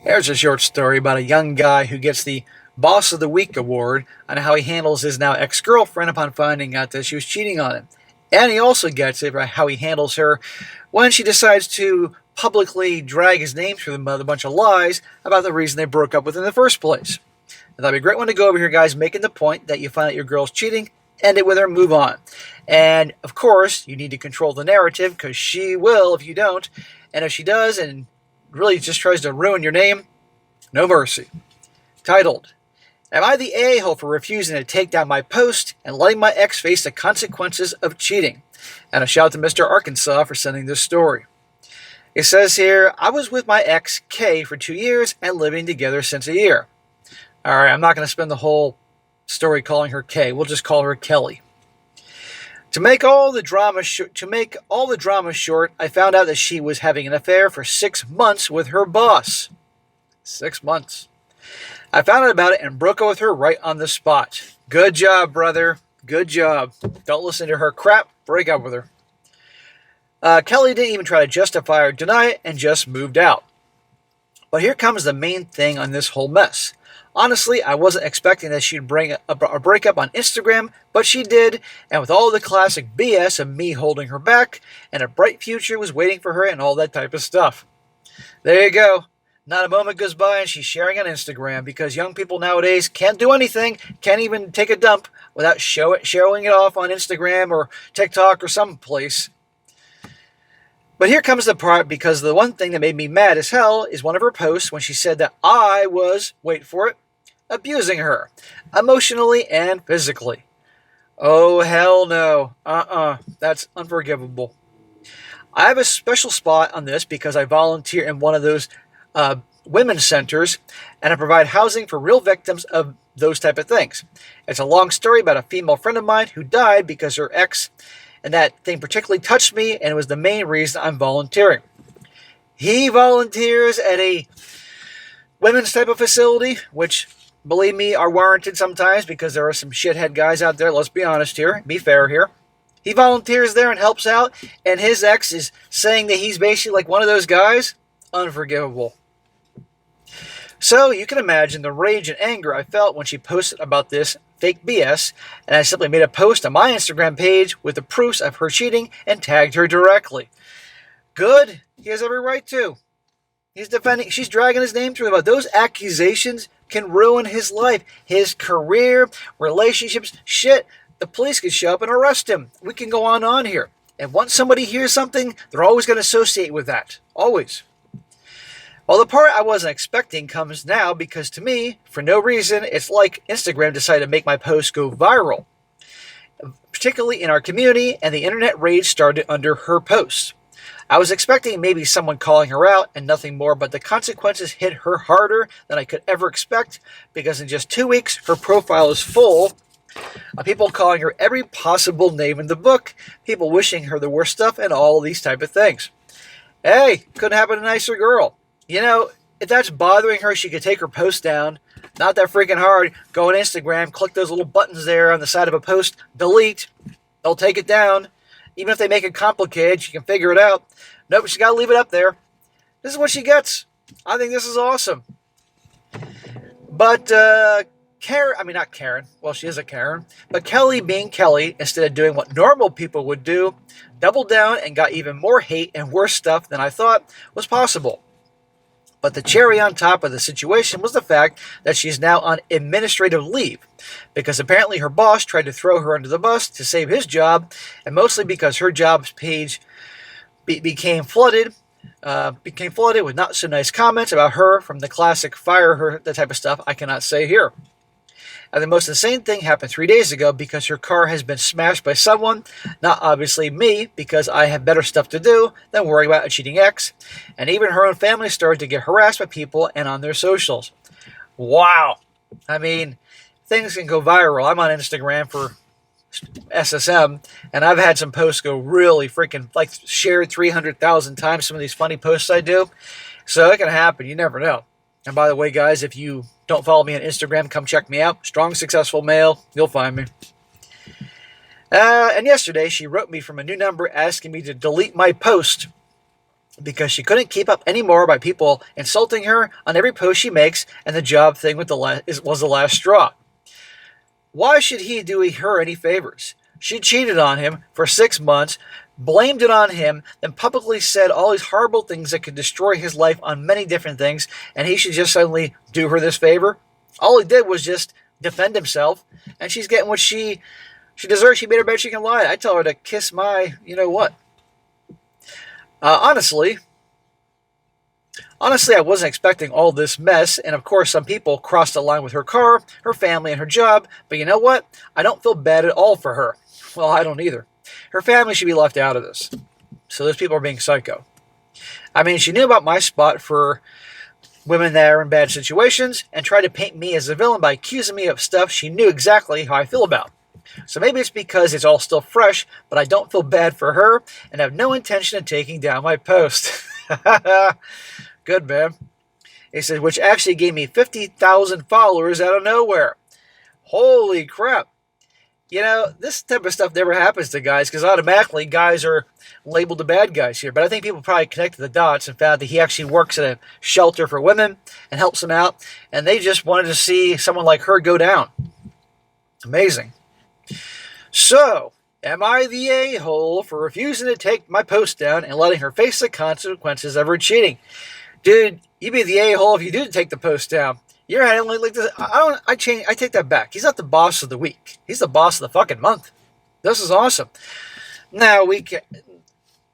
Here's a short story about a young guy who gets the Boss of the Week award on how he handles his now ex-girlfriend upon finding out that she was cheating on him. And he also gets it by how he handles her when she decides to publicly drag his name through the mud with a bunch of lies about the reason they broke up with in the first place. And that'd be a great one to go over here, guys, making the point that you find out your girl's cheating, end it with her, move on. And, of course, you need to control the narrative because she will if you don't. And if she does and really just tries to ruin your name, no mercy. Titled, Am I the a-hole for refusing to take down my post and letting my ex face the consequences of cheating? And a shout out to Mr. Arkansas for sending this story. It says here, I was with my ex, Kay, for 2 years and living together since a year. All right, I'm not going to spend the whole story calling her Kay. We'll just call her Kelly. To make all the drama short, I found out that she was having an affair for 6 months with her boss. 6 months. I found out about it and broke up with her right on the spot. Good job, brother. Good job. Don't listen to her crap. Break up with her. Kelly didn't even try to justify or deny it and just moved out. But here comes the main thing on this whole mess. Honestly, I wasn't expecting that she'd bring a breakup on Instagram, but she did, and with all the classic BS of me holding her back, and a bright future was waiting for her and all that type of stuff. There you go. Not a moment goes by and she's sharing on Instagram because young people nowadays can't do anything, can't even take a dump without showing it off on Instagram or TikTok or someplace. But here comes the part because the one thing that made me mad as hell is one of her posts when she said that I was, wait for it, abusing her, emotionally and physically. Oh, hell no. That's unforgivable. I have a special spot on this because I volunteer in one of those women's centers, and I provide housing for real victims of those type of things. It's a long story about a female friend of mine who died because her ex, and that thing particularly touched me, and it was the main reason I'm volunteering. He volunteers at a women's type of facility, which, believe me, are warranted sometimes because there are some shithead guys out there. Let's be honest here. Be fair here. He volunteers there and helps out, and his ex is saying that he's basically like one of those guys. Unforgivable. So you can imagine the rage and anger I felt when she posted about this fake BS, and I simply made a post on my Instagram page with the proofs of her cheating and tagged her directly. Good. He has every right to. She's dragging his name through about those accusations can ruin his life, his career, relationships, shit. The police could show up and arrest him. We can go on here. And once somebody hears something, they're always going to associate with that. Always. Well, the part I wasn't expecting comes now because to me, for no reason, it's like Instagram decided to make my post go viral. Particularly in our community, and the internet rage started under her post. I was expecting maybe someone calling her out and nothing more, but the consequences hit her harder than I could ever expect because in just 2 weeks, her profile is full of people calling her every possible name in the book, people wishing her the worst stuff, and all these type of things. Hey, couldn't happen to a nicer girl. You know, if that's bothering her, she could take her post down. Not that freaking hard. Go on Instagram, click those little buttons there on the side of a post, delete. They'll take it down. Even if they make it complicated, she can figure it out. Nope, she's got to leave it up there. This is what she gets. I think this is awesome. But not Karen. Well, she is a Karen. But Kelly being Kelly, instead of doing what normal people would do, doubled down and got even more hate and worse stuff than I thought was possible. But the cherry on top of the situation was the fact that she's now on administrative leave because apparently her boss tried to throw her under the bus to save his job, and mostly because her job's page became flooded with not so nice comments about her from the classic fire her, the type of stuff I cannot say here. And the most insane thing happened 3 days ago because her car has been smashed by someone, not obviously me, because I have better stuff to do than worrying about a cheating ex. And even her own family started to get harassed by people and on their socials. Wow. I mean, things can go viral. I'm on Instagram for SSM, and I've had some posts go really freaking, like, shared 300,000 times, some of these funny posts I do. So it can happen. You never know. And by the way, guys, if you don't follow me on Instagram, come check me out. Strong, successful male. You'll find me. And yesterday, she wrote me from a new number asking me to delete my post. because she couldn't keep up anymore by people insulting her on every post she makes, and the job thing was the last straw. Why should he do her any favors? She cheated on him for 6 months, blamed it on him, then publicly said all these horrible things that could destroy his life on many different things, and he should just suddenly do her this favor? All he did was just defend himself, and she's getting what she deserves. She made her bed, she can lie. I tell her to kiss my, you know what. Honestly, I wasn't expecting all this mess, and of course some people crossed the line with her car, her family, and her job, but you know what? I don't feel bad at all for her. Well, I don't either. Her family should be left out of this. So those people are being psycho. I mean, she knew about my spot for women that are in bad situations and tried to paint me as a villain by accusing me of stuff she knew exactly how I feel about. So maybe it's because it's all still fresh, but I don't feel bad for her and have no intention of taking down my post. Good, man. He said, which actually gave me 50,000 followers out of nowhere. Holy crap. You know, this type of stuff never happens to guys because automatically guys are labeled the bad guys here. But I think people probably connected the dots and found that he actually works at a shelter for women and helps them out. And they just wanted to see someone like her go down. Amazing. So, am I the a-hole for refusing to take my post down and letting her face the consequences of her cheating? Dude, you'd be the a-hole if you didn't take the post down. You're handling like this. I take that back. He's not the boss of the week. He's the boss of the fucking month. This is awesome. Now,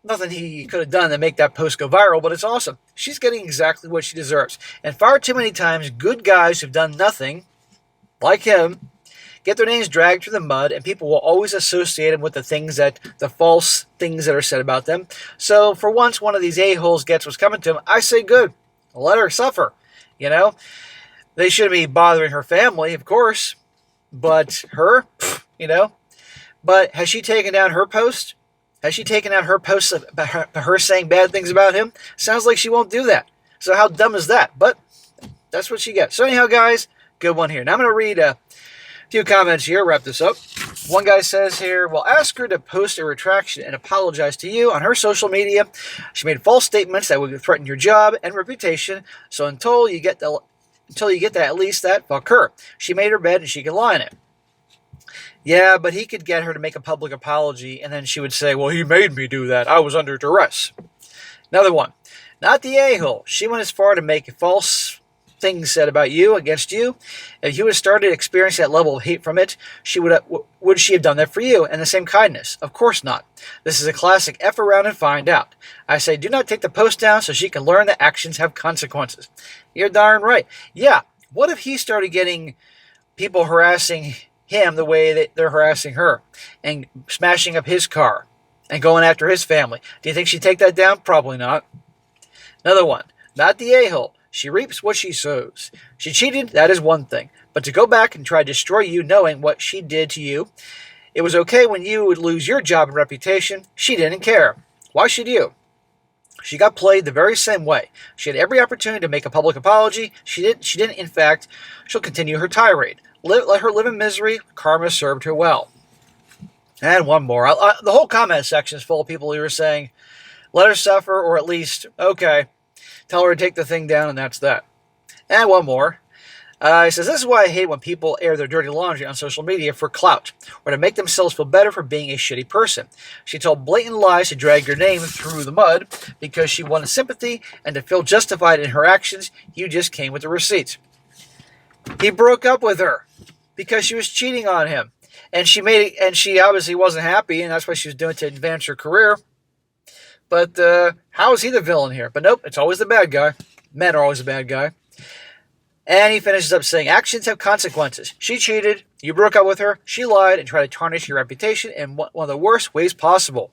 nothing he could have done to make that post go viral, but it's awesome. She's getting exactly what she deserves. And far too many times, good guys who've done nothing, like him, get their names dragged through the mud, and people will always associate them with the false things that are said about them. So for once one of these a-holes gets what's coming to him, I say good. Let her suffer. You know? They shouldn't be bothering her family, of course. But her, you know? But has she taken down her post? Has she taken down her posts about her saying bad things about him? Sounds like she won't do that. So how dumb is that? But that's what she gets. So anyhow, guys, good one here. Now I'm going to read a few comments here, wrap this up. One guy says here, well, ask her to post a retraction and apologize to you on her social media. She made false statements that would threaten your job and reputation. So until you get that, at least that, fuck her. She made her bed and she can lie in it. Yeah, but he could get her to make a public apology, and then she would say, well, he made me do that. I was under duress. Another one. Not the a-hole. She went as far to make false things said about you, against you. If you had started experiencing that level of hate from it, would she have done that for you? And the same kindness? Of course not. This is a classic F around and find out. I say, do not take the post down so she can learn that actions have consequences. You're darn right. Yeah, what if he started getting people harassing him the way that they're harassing her and smashing up his car and going after his family? Do you think she'd take that down? Probably not. Another one. Not the a-hole. She reaps what she sows. She cheated, that is one thing. But to go back and try to destroy you knowing what she did to you, it was okay when you would lose your job and reputation. She didn't care. Why should you? She got played the very same way. She had every opportunity to make a public apology. She didn't. In fact, she'll continue her tirade. Let her live in misery. Karma served her well. And one more. The whole comment section is full of people who are saying, let her suffer, or at least, okay, tell her to take the thing down, and that's that. And one more. He says, this is why I hate when people air their dirty laundry on social media for clout, or to make themselves feel better for being a shitty person. She told blatant lies to drag your name through the mud because she wanted sympathy, and to feel justified in her actions, you just came with the receipts. He broke up with her because she was cheating on him. And she obviously wasn't happy, and that's what she was doing to advance her career. But how is he the villain here? But nope, it's always the bad guy. Men are always the bad guy. And he finishes up saying, actions have consequences. She cheated, you broke up with her, she lied, and tried to tarnish your reputation in one of the worst ways possible.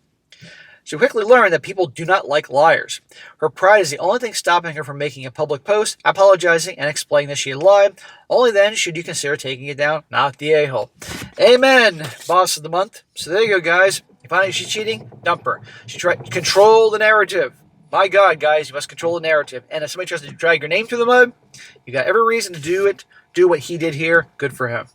She quickly learned that people do not like liars. Her pride is the only thing stopping her from making a public post, apologizing, and explaining that she had lied. Only then should you consider taking it down, not the a-hole. Amen, boss of the month. So there you go, guys. You find out she's cheating, dump her. She tried to control the narrative. My God, guys, you must control the narrative. And if somebody tries to drag your name through the mud, you got every reason to do it. Do what he did here. Good for him.